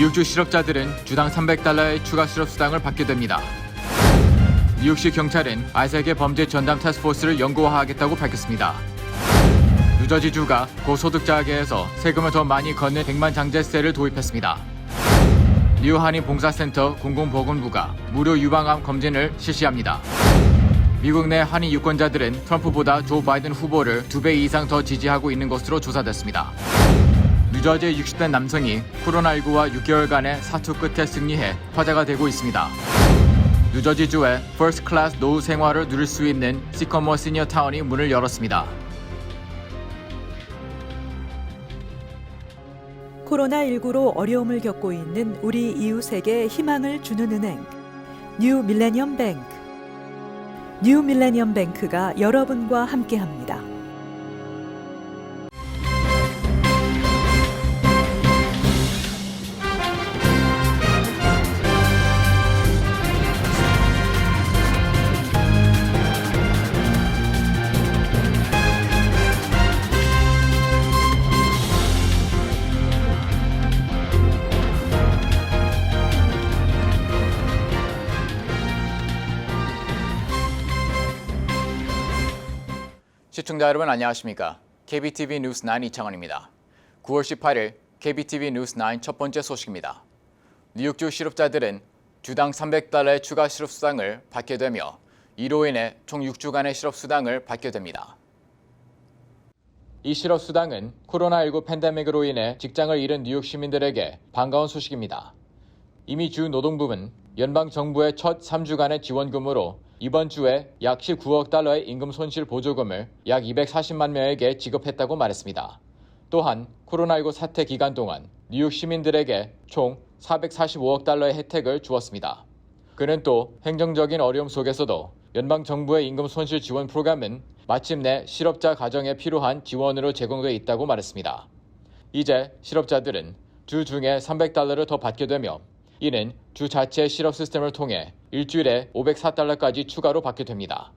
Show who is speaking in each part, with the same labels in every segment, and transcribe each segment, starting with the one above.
Speaker 1: 뉴욕주 실업자들은 주당 $300의 추가 실업 수당을 받게 됩니다. 뉴욕시 경찰은 아이색의 범죄 전담 태스크포스를 영구화하겠다고 밝혔습니다. 뉴저지주가 고소득자에게서 세금을 더 많이 걷는 백만장자세를 도입했습니다. 뉴욕 한인봉사센터 공공보건부가 무료 유방암 검진을 실시합니다. 미국 내 한인 유권자들은 트럼프보다 조 바이든 후보를 2배 이상 더 지지하고 있는 것으로 조사됐습니다. 뉴저지의 60대 남성이 코로나19와 6개월간의 사투 끝에 승리해 화제가 되고 있습니다. 뉴저지주의 퍼스트 클래스 노후 생활을 누릴 수 있는 시커머 시니어 타운이 문을 열었습니다.
Speaker 2: 코로나19로 어려움을 겪고 있는 우리 이웃에게 희망을 주는 은행, 뉴 밀레니엄 뱅크. 뉴 밀레니엄 뱅크가 여러분과 함께합니다.
Speaker 1: 시청자 여러분 안녕하십니까? KBTV 뉴스 9 이창원입니다. 9월 18일 KBTV 뉴스 9 첫 번째 소식입니다. 뉴욕주 실업자들은 주당 $300의 추가 실업 수당을 받게 되며 이로 인해 총 6주간의 실업 수당을 받게 됩니다. 이 실업 수당은 코로나19 팬데믹으로 인해 직장을 잃은 뉴욕 시민들에게 반가운 소식입니다. 이미 주 노동부는 연방 정부의 첫 3주간의 지원금으로 이번 주에 약 $19억 임금 손실 보조금을 약 240만 명에게 지급했다고 말했습니다. 또한 코로나19 사태 기간 동안 뉴욕 시민들에게 총 $445억 혜택을 주었습니다. 그는 또 행정적인 어려움 속에서도 연방 정부의 임금 손실 지원 프로그램은 마침내 실업자 가정에 필요한 지원으로 제공돼 있다고 말했습니다. 이제 실업자들은 주 중에 $300를 더 받게 되며 이는 주 자체의 실업 시스템을 통해 일주일에 $504까지 추가로 받게 됩니다.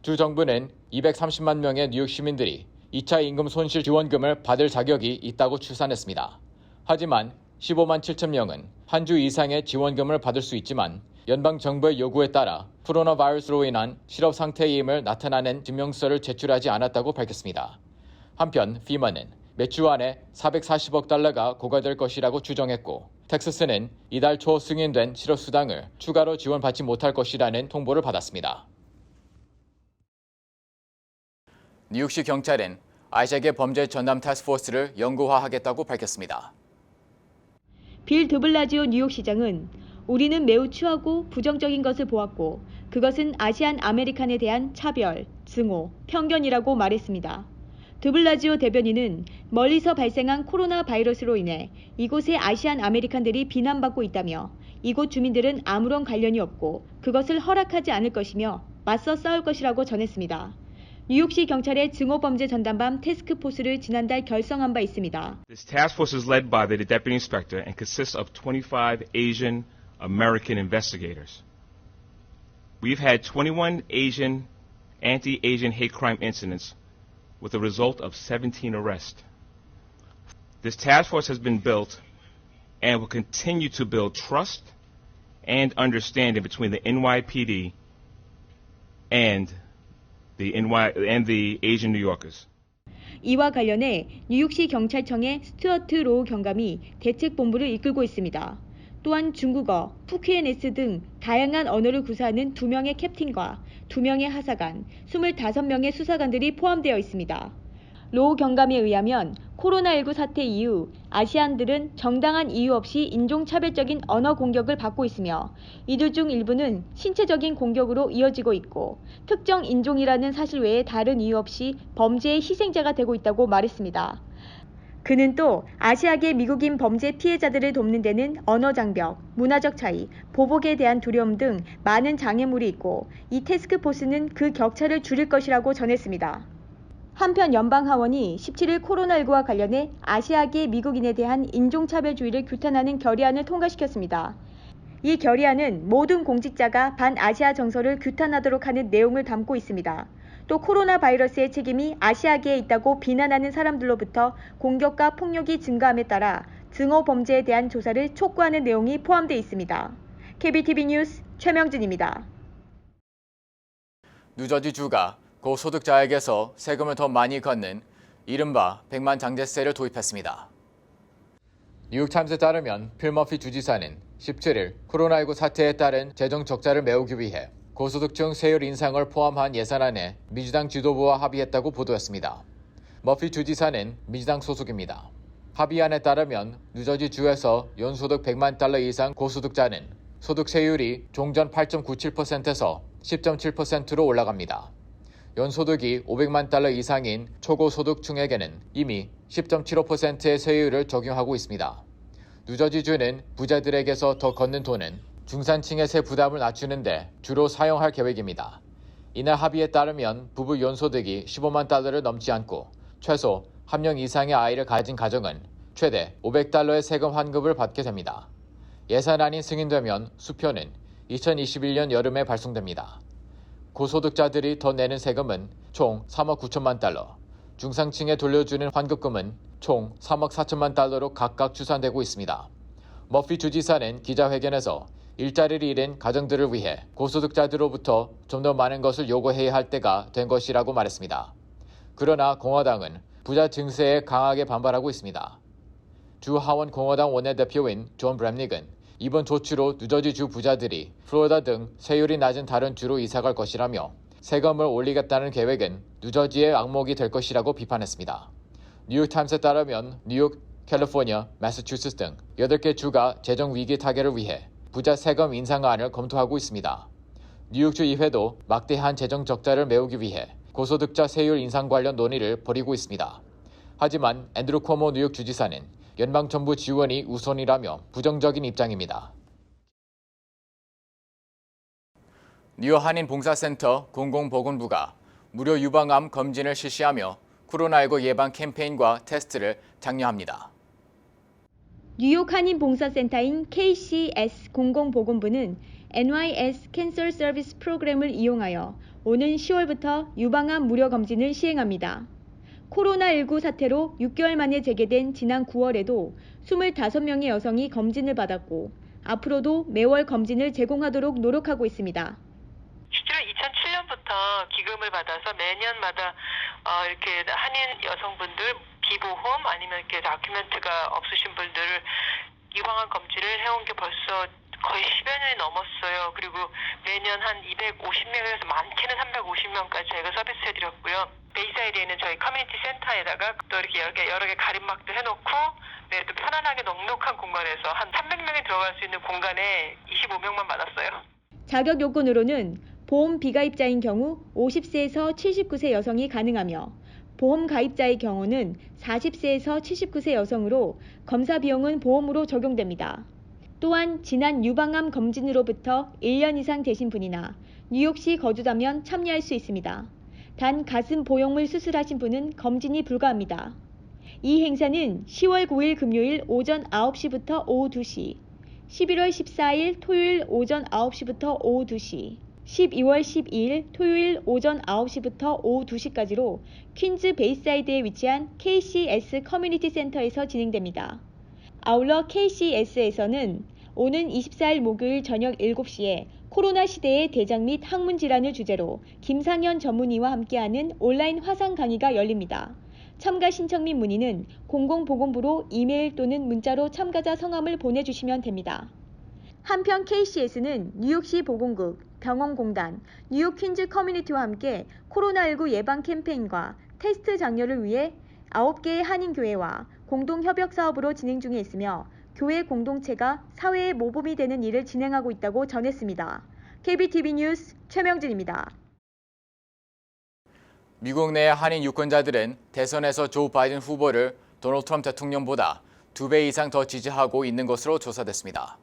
Speaker 1: 주 정부는 230만 명의 뉴욕 시민들이 2차 임금 손실 지원금을 받을 자격이 있다고 추산했습니다. 하지만 15만 7천 명은 한 주 이상의 지원금을 받을 수 있지만 연방 정부의 요구에 따라 코로나 바이러스로 인한 실업 상태임을 나타내는 증명서를 제출하지 않았다고 밝혔습니다. 한편 피마는 몇 주 안에 $440억 고갈될 것이라고 추정했고 텍사스는 이달 초 승인된 실업수당을 추가로 지원받지 못할 것이라는 통보를 받았습니다. 뉴욕시 경찰은 아이색의 범죄 전담 태스크포스를 영구화하겠다고 밝혔습니다.
Speaker 3: 빌 드블라지오 뉴욕시장은 우리는 매우 추하고 부정적인 것을 보았고 그것은 아시안 아메리칸에 대한 차별, 증오, 편견이라고 말했습니다. 드블라지오 대변인은 멀리서 발생한 코로나 바이러스로 인해 이곳의 아시안 아메리칸들이 비난받고 있다며 이곳 주민들은 아무런 관련이 없고 그것을 허락하지 않을 것이며 맞서 싸울 것이라고 전했습니다. 뉴욕시 경찰의 증오범죄 전담반 태스크포스를 지난달 결성한 바 있습니다.
Speaker 4: This task force is led by the deputy inspector and consists of 25 Asian American investigators. We've had 21 Asian anti-Asian hate crime incidents with a result of 17 arrests. This task force has been built and will continue to build trust and understanding between the NYPD and the Asian New Yorkers.
Speaker 3: 이와 관련해 뉴욕시 경찰청의 스튜어트 로우 경감이 대책본부를 이끌고 있습니다. 또한 중국어, 푸키엔에스 등 다양한 언어를 구사하는 2명의 캡틴과 2명의 하사관, 25명의 수사관들이 포함되어 있습니다. 로우 경감에 의하면 코로나19 사태 이후 아시안들은 정당한 이유 없이 인종차별적인 언어 공격을 받고 있으며 이들 중 일부는 신체적인 공격으로 이어지고 있고 특정 인종이라는 사실 외에 다른 이유 없이 범죄의 희생자가 되고 있다고 말했습니다. 그는 또 아시아계 미국인 범죄 피해자들을 돕는 데는 언어 장벽, 문화적 차이, 보복에 대한 두려움 등 많은 장애물이 있고 이 태스크포스는 그 격차를 줄일 것이라고 전했습니다. 한편 연방하원이 17일 코로나19와 관련해 아시아계 미국인에 대한 인종차별주의를 규탄하는 결의안을 통과시켰습니다. 이 결의안은 모든 공직자가 반아시아 정서를 규탄하도록 하는 내용을 담고 있습니다. 또 코로나 바이러스의 책임이 아시아계에 있다고 비난하는 사람들로부터 공격과 폭력이 증가함에 따라 증오 범죄에 대한 조사를 촉구하는 내용이 포함되어 있습니다. KBTV 뉴스 최명진입니다.
Speaker 1: 뉴저지주가 고소득자에게서 세금을 더 많이 걷는 이른바 백만 장제세를 도입했습니다. 뉴욕타임스에 따르면 필 머피 주지사는 17일 코로나19 사태에 따른 재정 적자를 메우기 위해 고소득층 세율 인상을 포함한 예산안에 민주당 지도부와 합의했다고 보도했습니다. 머피 주지사는 민주당 소속입니다. 합의안에 따르면 뉴저지주에서 연소득 100만 달러 이상 고소득자는 소득 세율이 종전 8.97%에서 10.7%로 올라갑니다. 연소득이 500만 달러 이상인 초고소득층에게는 이미 10.75%의 세율을 적용하고 있습니다. 뉴저지주는 부자들에게서 더 걷는 돈은 중산층의 세 부담을 낮추는데 주로 사용할 계획입니다. 이날 합의에 따르면 부부 연소득이 15만 달러를 넘지 않고 최소 1명 이상의 아이를 가진 가정은 최대 500달러의 세금 환급을 받게 됩니다. 예산안이 승인되면 수표는 2021년 여름에 발송됩니다. 고소득자들이 더 내는 세금은 총 3억 9천만 달러, 중상층에 돌려주는 환급금은 총 3억 4천만 달러로 각각 추산되고 있습니다. 머피 주지사는 기자회견에서 일자리를 잃은 가정들을 위해 고소득자들로부터 좀 더 많은 것을 요구해야 할 때가 된 것이라고 말했습니다. 그러나 공화당은 부자 증세에 강하게 반발하고 있습니다. 주 하원 공화당 원내대표인 존 브램닉은 이번 조치로 뉴저지주 부자들이 플로리다 등 세율이 낮은 다른 주로 이사갈 것이라며 세금을 올리겠다는 계획은 뉴저지의 악몽이 될 것이라고 비판했습니다. 뉴욕타임스에 따르면 뉴욕, 캘리포니아, 매사추세츠 등 8개 주가 재정 위기 타개를 위해 부자 세금 인상안을 검토하고 있습니다. 뉴욕주 의회도 막대한 재정 적자를 메우기 위해 고소득자 세율 인상 관련 논의를 벌이고 있습니다. 하지만 앤드루 코모 뉴욕 주지사는 연방정부 지원이 우선이라며 부정적인 입장입니다. 뉴욕 한인봉사센터 공공보건부가 무료 유방암 검진을 실시하며 코로나19 예방 캠페인과 테스트를 장려합니다.
Speaker 3: 뉴욕 한인봉사센터인 KCS 공공보건부는 NYS 캔서 서비스 프로그램을 이용하여 오는 10월부터 유방암 무료 검진을 시행합니다. 코로나19 사태로 6개월 만에 재개된 지난 9월에도 25명의 여성이 검진을 받았고 앞으로도 매월 검진을 제공하도록 노력하고 있습니다.
Speaker 5: 실제로 2007년부터 기금을 받아서 매년마다 이렇게 한인 여성분들 비보험 아니면 이렇게 다큐멘트가 없으신 분들을 유방암 검진을 해온 게 벌써 거의 10여 년이 넘었어요. 그리고 매년 한 250명에서 많게는 350명까지 저희가 서비스해드렸고요. 베이사이드에 있는 저희 커뮤니티 센터에다가 또 이렇게 여러 개 가림막도 해놓고 또 편안하게 넉넉한 공간에서 한 300명이 들어갈 수 있는 공간에 25명만 받았어요.
Speaker 3: 자격 요건으로는 보험 비가입자인 경우 50세에서 79세 여성이 가능하며 보험 가입자의 경우는 40세에서 79세 여성으로 검사 비용은 보험으로 적용됩니다. 또한 지난 유방암 검진으로부터 1년 이상 되신 분이나 뉴욕시 거주자면 참여할 수 있습니다. 단 가슴 보형물 수술하신 분은 검진이 불가합니다. 이 행사는 10월 9일 금요일 오전 9시부터 오후 2시, 11월 14일 토요일 오전 9시부터 오후 2시, 12월 12일 토요일 오전 9시부터 오후 2시까지로 퀸즈 베이사이드에 위치한 KCS 커뮤니티 센터에서 진행됩니다. 아울러 KCS에서는 오는 24일 목요일 저녁 7시에 코로나 시대의 대장 및 항문 질환을 주제로 김상현 전문의와 함께하는 온라인 화상 강의가 열립니다. 참가 신청 및 문의는 공공보건부로 이메일 또는 문자로 참가자 성함을 보내주시면 됩니다. 한편 KCS는 뉴욕시 보건국, 병원공단, 뉴욕 퀸즈 커뮤니티와 함께 코로나19 예방 캠페인과 테스트 장려를 위해 9개의 한인교회와 공동협력 사업으로 진행 중에 있으며 교회 공동체가 사회의 모범이 되는 일을 진행하고 있다고 전했습니다. KBTV 뉴스 최명진입니다.
Speaker 1: 미국 내 한인 유권자들은 대선에서 조 바이든 후보를 도널드 트럼프 대통령보다 2배 이상 더 지지하고 있는 것으로 조사됐습니다.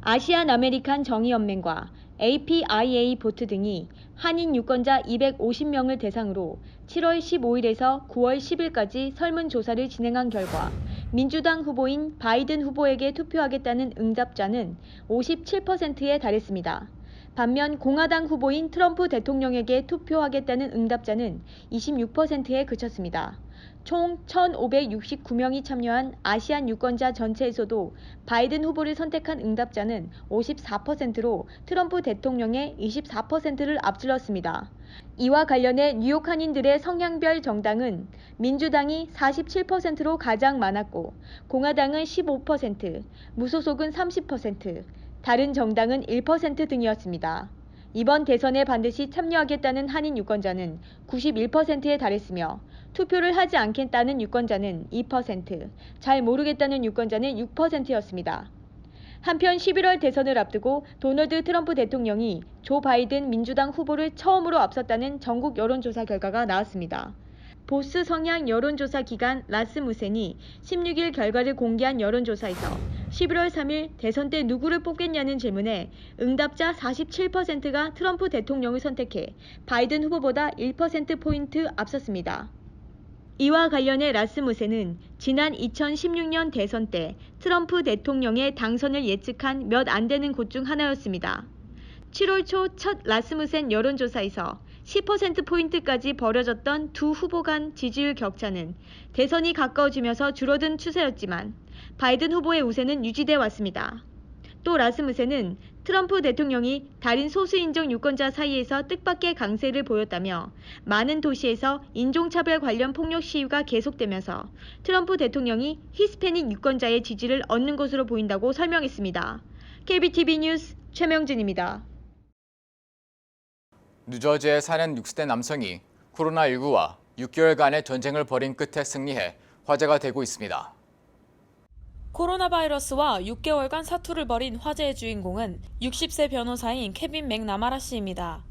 Speaker 3: 아시안 아메리칸 정의연맹과 APIA 보트 등이 한인 유권자 250명을 대상으로 7월 15일에서 9월 10일까지 설문조사를 진행한 결과 민주당 후보인 바이든 후보에게 투표하겠다는 응답자는 57%에 달했습니다. 반면 공화당 후보인 트럼프 대통령에게 투표하겠다는 응답자는 26%에 그쳤습니다. 총 1,569명이 참여한 아시안 유권자 전체에서도 바이든 후보를 선택한 응답자는 54%로 트럼프 대통령의 24%를 앞질렀습니다. 이와 관련해 뉴욕 한인들의 성향별 정당은 민주당이 47%로 가장 많았고 공화당은 15%, 무소속은 30%, 다른 정당은 1% 등이었습니다. 이번 대선에 반드시 참여하겠다는 한인 유권자는 91%에 달했으며 투표를 하지 않겠다는 유권자는 2%, 잘 모르겠다는 유권자는 6%였습니다. 한편 11월 대선을 앞두고 도널드 트럼프 대통령이 조 바이든 민주당 후보를 처음으로 앞섰다는 전국 여론조사 결과가 나왔습니다. 보수 성향 여론조사 기관 라스무센이 16일 결과를 공개한 여론조사에서 11월 3일 대선 때 누구를 뽑겠냐는 질문에 응답자 47%가 트럼프 대통령을 선택해 바이든 후보보다 1%포인트 앞섰습니다. 이와 관련해 라스무센은 지난 2016년 대선 때 트럼프 대통령의 당선을 예측한 몇 안 되는 곳 중 하나였습니다. 7월 초 첫 라스무센 여론조사에서 10%포인트까지 벌어졌던 두 후보 간 지지율 격차는 대선이 가까워지면서 줄어든 추세였지만 바이든 후보의 우세는 유지돼 왔습니다. 또 라스무센은 트럼프 대통령이 다른 소수인종 유권자 사이에서 뜻밖의 강세를 보였다며 많은 도시에서 인종차별 관련 폭력 시위가 계속되면서 트럼프 대통령이 히스패닉 유권자의 지지를 얻는 것으로 보인다고 설명했습니다. KBTV 뉴스 최명진입니다.
Speaker 1: 뉴저지에 사는 60대 남성이 코로나19와 6개월간의 전쟁을 벌인 끝에 승리해 화제가 되고 있습니다.
Speaker 6: 코로나 바이러스와 6개월간 사투를 벌인 화제의 주인공은 60세 변호사인 케빈 맥나마라 씨입니다.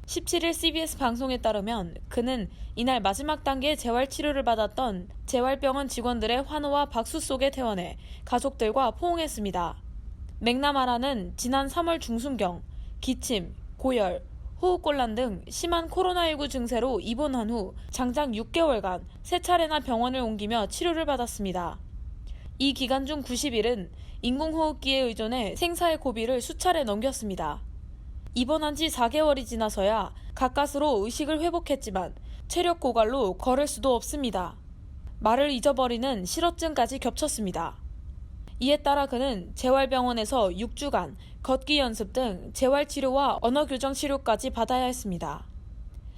Speaker 6: 17일 CBS 방송에 따르면 그는 이날 마지막 단계의 재활치료를 받았던 재활병원 직원들의 환호와 박수 속에 퇴원해 가족들과 포옹했습니다. 맥나마라는 지난 3월 중순경 기침, 고열, 호흡곤란 등 심한 코로나19 증세로 입원한 후 장장 6개월간 3차례나 병원을 옮기며 치료를 받았습니다. 이 기간 중 90일은 인공호흡기에 의존해 생사의 고비를 수차례 넘겼습니다. 입원한 지 4개월이 지나서야 가까스로 의식을 회복했지만 체력 고갈로 걸을 수도 없습니다. 말을 잊어버리는 실어증까지 겹쳤습니다. 이에 따라 그는 재활병원에서 6주간 걷기 연습 등 재활치료와 언어교정 치료까지 받아야 했습니다.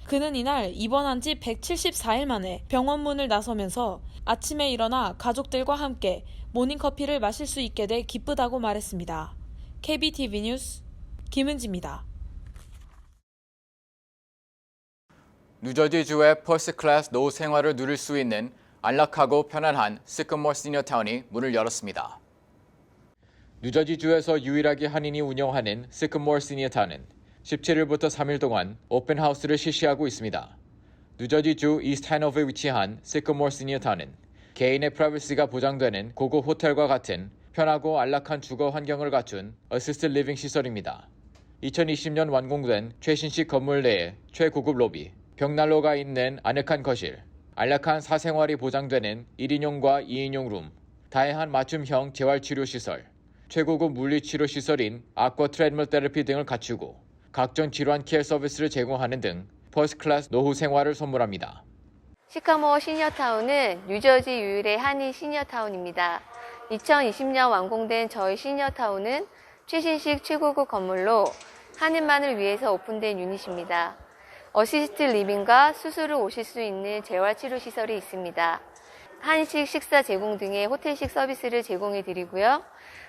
Speaker 6: 그는 이날 입원한 지 174일 만에 병원 문을 나서면서 아침에 일어나 가족들과 함께 모닝커피를 마실 수 있게 돼 기쁘다고 말했습니다. KBTV 뉴스 김은지입니다.
Speaker 1: 뉴저지주의 퍼스트클래스 노후 생활을 누릴 수 있는 안락하고 편안한 시커모어 시니어타운이 문을 열었습니다. 뉴저지주에서 유일하게 한인이 운영하는 시커모어 시니어타운은 17일부터 3일 동안 오픈하우스를 실시하고 있습니다. 뉴저지주 이스트 해노버에 위치한 시커모어 시니어타운은 개인의 프라이버시가 보장되는 고급 호텔과 같은 편하고 안락한 주거 환경을 갖춘 어시스티드 리빙 시설입니다. 2020년 완공된 최신식 건물 내에 최고급 로비, 벽난로가 있는 아늑한 거실, 안락한 사생활이 보장되는 1인용과 2인용 룸, 다양한 맞춤형 재활치료 시설, 최고급 물리치료 시설인 아쿠아 트레드밀 테라피 등을 갖추고 각종 질환 케어 서비스를 제공하는 등 퍼스트클래스 노후 생활을 선물합니다.
Speaker 7: 시커모어 시니어타운은 뉴저지 유일의 한인 시니어타운입니다. 2020년 완공된 저희 시니어타운은 최신식 최고급 건물로 한인만을 위해서 오픈된 유닛입니다. 어시스트 리빙과 수술을 오실 수 있는 재활치료 시설이 있습니다. 한식 식사 제공 등의 호텔식 서비스를 제공해 드리고요.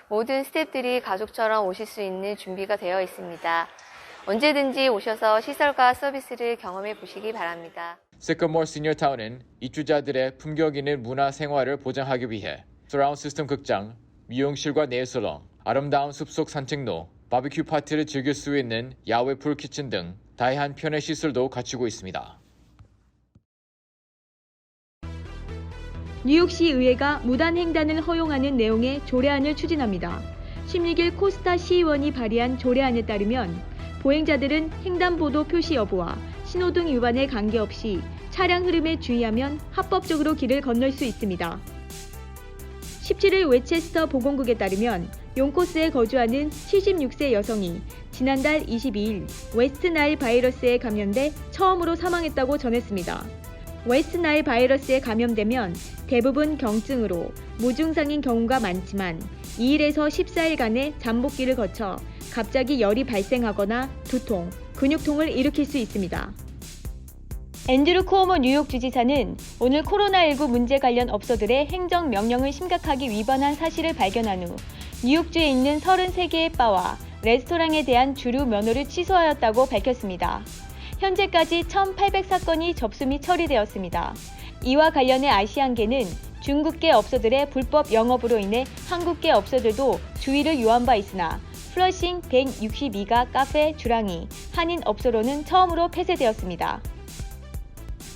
Speaker 7: 모든 스태프들이 가족처럼 오실 수 있는 준비가 되어 있습니다. 언제든지 오셔서 시설과 서비스를 경험해 보시기 바랍니다.
Speaker 1: 시커모어 시니어타운은 입주자들의 품격 있는 문화 생활을 보장하기 위해 서라운드 시스템 극장, 미용실과 네일살롱, 아름다운 숲속 산책로, 바비큐 파티를 즐길 수 있는 야외 풀키친 등 다양한 편의 시설도 갖추고 있습니다.
Speaker 3: 뉴욕시 의회가 무단횡단을 허용하는 내용의 조례안을 추진합니다. 16일 코스타 시의원이 발의한 조례안에 따르면 보행자들은 횡단보도 표시 여부와 신호등 위반에 관계없이 차량 흐름에 주의하면 합법적으로 길을 건널 수 있습니다. 17일 웨체스터 보건국에 따르면 용코스에 거주하는 76세 여성이 지난달 22일 웨스트 나일 바이러스에 감염돼 처음으로 사망했다고 전했습니다. 웨스트나일 바이러스에 감염되면 대부분 경증으로 무증상인 경우가 많지만 2일에서 14일간의 잠복기를 거쳐 갑자기 열이 발생하거나 두통, 근육통을 일으킬 수 있습니다. 앤드루 쿠오모 뉴욕 주지사는 오늘 코로나19 문제 관련 업소들의 행정 명령을 심각하게 위반한 사실을 발견한 후 뉴욕주에 있는 33개의 바와 레스토랑에 대한 주류 면허를 취소하였다고 밝혔습니다. 현재까지 1,800사건이 접수 및 처리되었습니다. 이와 관련해 아시안계는 중국계 업소들의 불법 영업으로 인해 한국계 업소들도 주의를 요한 바 있으나 플러싱 162가 카페, 주랑이, 한인 업소로는 처음으로 폐쇄되었습니다.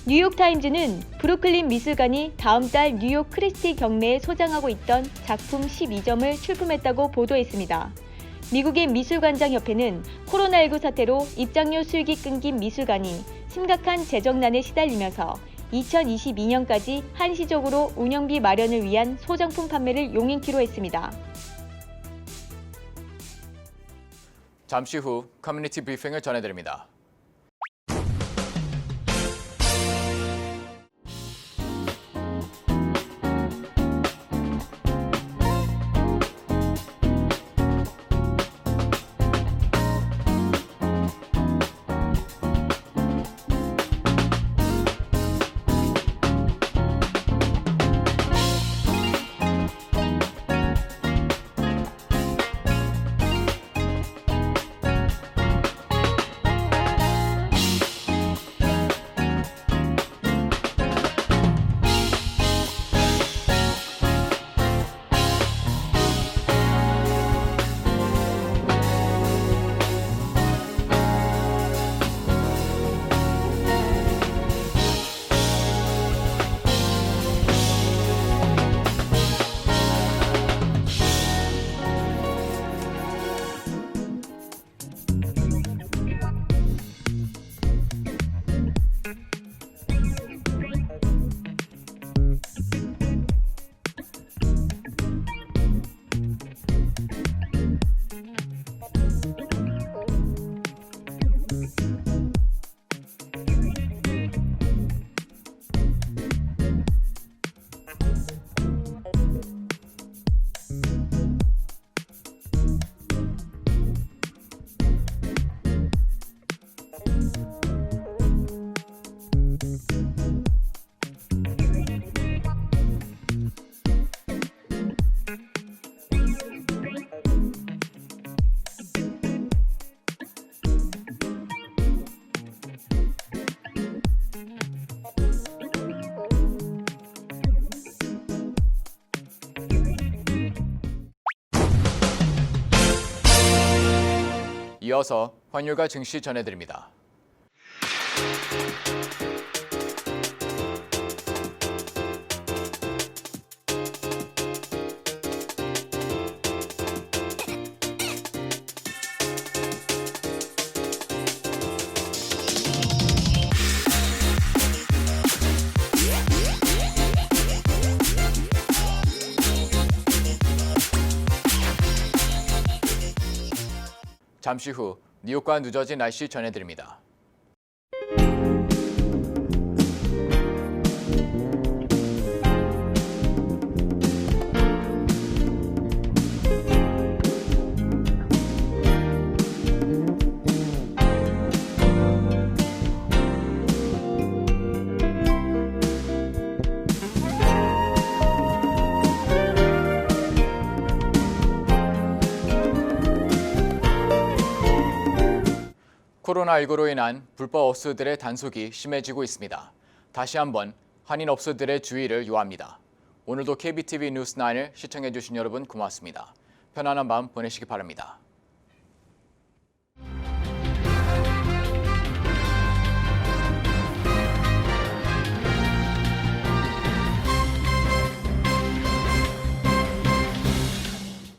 Speaker 3: 뉴욕타임즈는 브루클린 미술관이 다음 달 뉴욕 크리스티 경매에 소장하고 있던 작품 12점을 출품했다고 보도했습니다. 미국의 미술관장협회는 코로나19 사태로 입장료 수익이 끊긴 미술관이 심각한 재정난에 시달리면서 2022년까지 한시적으로 운영비 마련을 위한 소장품 판매를 용인키로 했습니다.
Speaker 1: 잠시 후 커뮤니티 브리핑을 전해드립니다. 이어서 환율과 증시 전해드립니다. 잠시 후 뉴욕과 뉴저지 날씨 전해드립니다. 코로나19로 인한 불법 업소들의 단속이 심해지고 있습니다. 다시 한번 한인 업소들의 주의를 요합니다. 오늘도 KBTV 뉴스 9을 시청해주신 여러분 고맙습니다. 편안한 밤 보내시기 바랍니다.